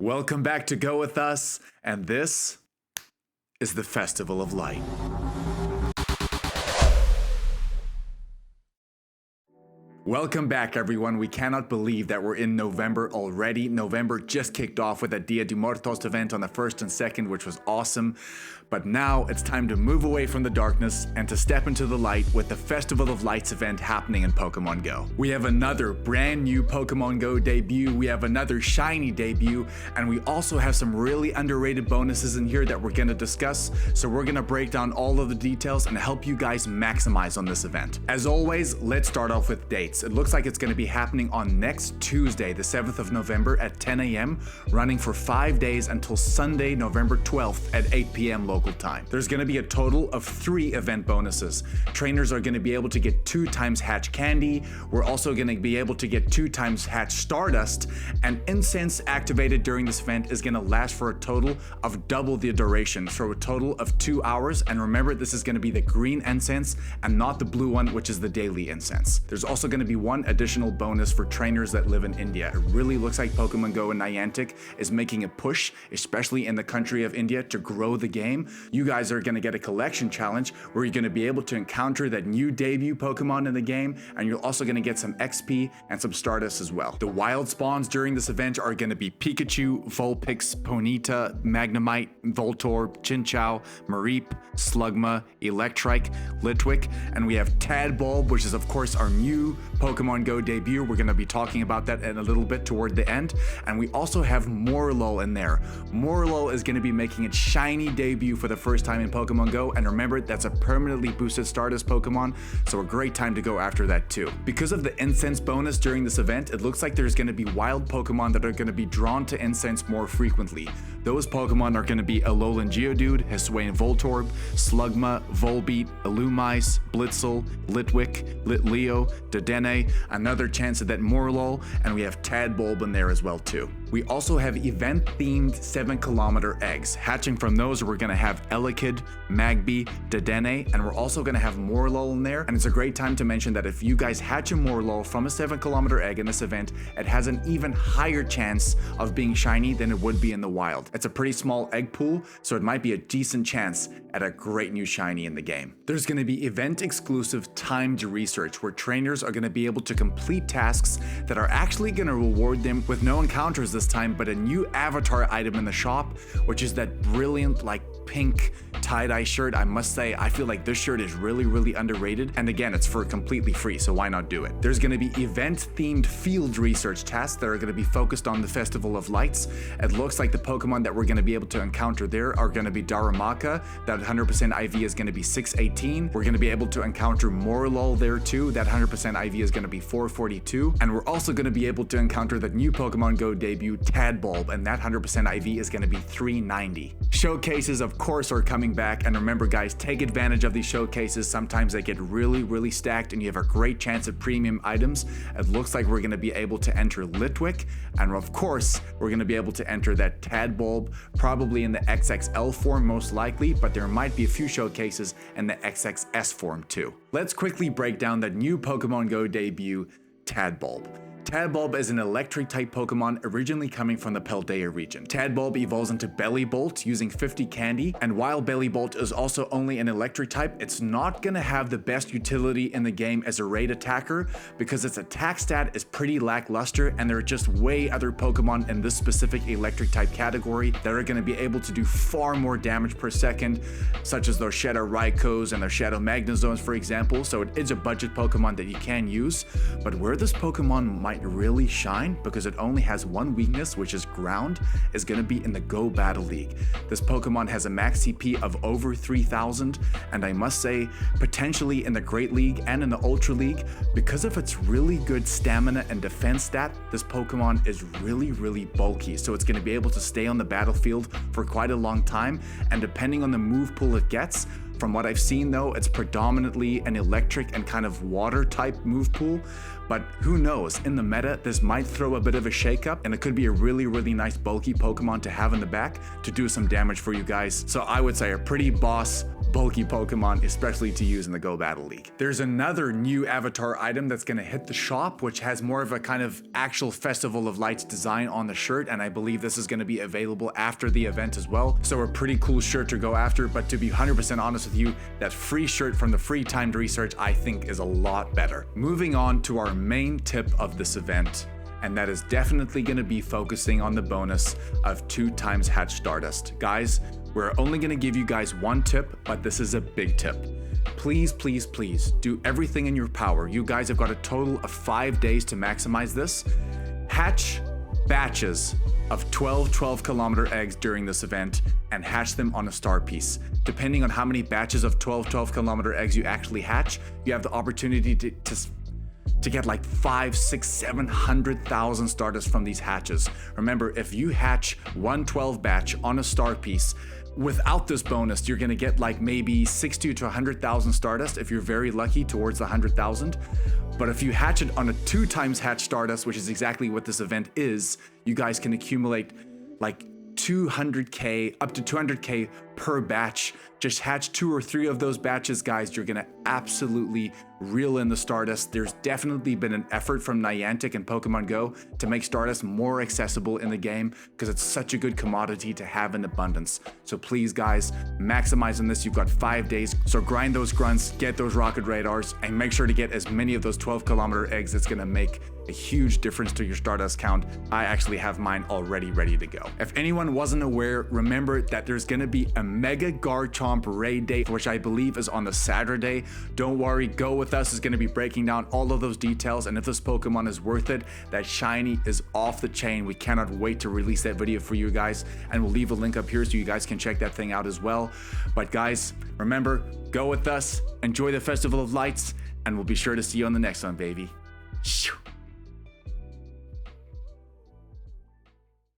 Welcome back to Go With Us, and this is the Festival of Light. Welcome back, everyone. We cannot believe that we're in November already. November just kicked off with a Dia de Muertos event on the 1st and 2nd, which was awesome. But now it's time to move away from the darkness and to step into the light with the Festival of Lights event happening in Pokémon Go. We have another brand new Pokémon Go debut, we have another shiny debut, and we also have some really underrated bonuses in here that we're going to discuss. So we're going to break down all of the details and help you guys maximize on this event. As always, let's start off with dates. It looks like it's going to be happening on next Tuesday, the 7th of November at 10 a.m., running for 5 days until Sunday, November 12th at 8 p.m. local time. There's going to be a total of 3 event bonuses. Trainers are going to be able to get 2 times Hatch Candy. We're also going to be able to get 2 times Hatch Stardust, and Incense activated during this event is going to last for a total of double the duration, for a total of 2 hours. And remember, this is going to be the green Incense and not the blue one, which is the daily Incense. There's also going to be one additional bonus for trainers that live in India. It really looks like Pokemon Go and Niantic is making a push, especially in the country of India, to grow the game. You guys are going to get a collection challenge where you're going to be able to encounter that new debut Pokemon in the game, and you're also going to get some XP and some Stardust as well. The wild spawns during this event are going to be Pikachu, Vulpix, Ponyta, Magnemite, Voltorb, Chinchou, Mareep, Slugma, Electrike, Litwick, and we have Tadbulb, which is of course our new Pokemon Go debut. We're going to be talking about that in a little bit toward the end. And we also have Morelull in there. Morelull is going to be making its shiny debut for the first time in Pokemon Go, and remember, that's a permanently boosted Stardust Pokemon, so a great time to go after that too. Because of the Incense bonus during this event, it looks like there's going to be wild Pokemon that are going to be drawn to Incense more frequently. Those Pokemon are going to be Alolan Geodude, Hisuian Voltorb, Slugma, Volbeat, Illumise, Blitzel, Litwick, Litleo, Dedenne, another chance at that Morelull, and we have Tadbulb in there as well too. We also have event-themed 7-kilometer eggs. Hatching from those, we're going to have Elekid, Magby, Dedenne, and we're also going to have Morelull in there. And it's a great time to mention that if you guys hatch a Morelull from a 7-kilometer egg in this event, it has an even higher chance of being shiny than it would be in the wild. It's a pretty small egg pool, so it might be a decent chance at a great new shiny in the game. There's going to be event-exclusive timed research where trainers are going to be able to complete tasks that are actually going to reward them with no encounters this time, but a new avatar item in the shop, which is that brilliant pink tie-dye shirt. I must say, I feel like this shirt is really underrated, and again, it's for completely free, so why not do it? There's going to be event-themed field research tasks that are going to be focused on the Festival of Lights. It looks like the Pokemon that we're going to be able to encounter there are going to be Darumaka, that 100% IV is going to be 618. We're going to be able to encounter Morelull there too, that 100% IV is going to be 442, and we're also going to be able to encounter the new Pokemon Go debut Tadbulb, and that 100% IV is going to be 390. Showcases, of course, are coming back, and remember guys, take advantage of these showcases. Sometimes they get really stacked and you have a great chance at premium items. It looks like we're going to be able to enter Litwick, and of course we're going to be able to enter that Tadbulb, probably in the XXL form most likely, but there might be a few showcases in the XXS form too. Let's quickly break down the new Pokemon Go debut, Tadbulb. Tadbulb is an electric type Pokemon originally coming from the Paldea region. Tadbulb evolves into Bellibolt using 50 candy, and while Bellibolt is also only an electric type, it's not gonna have the best utility in the game as a raid attacker because its attack stat is pretty lackluster, and there are just way other Pokemon in this specific electric type category that are gonna be able to do far more damage per second, such as those Shadow Raikos and their Shadow Magnezones, for example, so it is a budget Pokemon that you can use. But where this Pokemon might really shine, because it only has one weakness, which is ground, is going to be in the Go Battle League. This Pokemon has a max CP of over 3,000, and I must say, potentially in the Great League and in the Ultra League, because of its really good stamina and defense stat, this Pokemon is really bulky, so it's going to be able to stay on the battlefield for quite a long time, and depending on the move pool it gets, From what I've seen though, it's predominantly an electric and kind of water type move pool, but who knows, in the meta, this might throw a bit of a shakeup, and it could be a really nice bulky Pokemon to have in the back to do some damage for you guys. So I would say a pretty boss, bulky Pokemon, especially to use in the Go Battle League. There's another new avatar item that's gonna hit the shop, which has more of a kind of actual Festival of Lights design on the shirt, and I believe this is gonna be available after the event as well. So a pretty cool shirt to go after, but to be 100% honest with you, that free shirt from the free timed research I think is a lot better. Moving on to our main tip of this event, and that is definitely going to be focusing on the bonus of 2x Hatch Stardust. Guys, we're only going to give you guys one tip, but this is a big tip. Please do everything in your power. You guys have got a total of 5 days to maximize this. Hatch batches of 12 kilometer eggs during this event and hatch them on a star piece. Depending on how many batches of 12 kilometer eggs you actually hatch, you have the opportunity to get like 500,000, 600,000, 700,000 Stardust from these hatches. Remember, if you hatch one 12 batch on a star piece, without this bonus, you're gonna get like maybe 60 to 100,000 Stardust if you're very lucky towards the 100,000. But if you hatch it on a 2x Hatch Stardust, which is exactly what this event is, you guys can accumulate like 200k, up to 200k per batch. Just hatch 2 or 3 of those batches, guys. You're gonna absolutely reel in the Stardust. There's definitely been an effort from Niantic and Pokemon Go to make Stardust more accessible in the game because it's such a good commodity to have in abundance. So please, guys, maximize on this. You've got 5 days, so grind those grunts, get those rocket radars, and make sure to get as many of those 12 kilometer eggs. It's gonna make a huge difference to your Stardust count. I actually have mine already ready to go. If anyone wasn't aware, remember that there's gonna be a Mega Garchomp raid day, which I believe is on the Saturday. Don't worry, Go With Us is gonna be breaking down all of those details, and if this Pokemon is worth it, that shiny is off the chain. We cannot wait to release that video for you guys, and we'll leave a link up here so you guys can check that thing out as well. But guys, remember, go with us, enjoy the Festival of Lights, and we'll be sure to see you on the next one, baby. Shoo.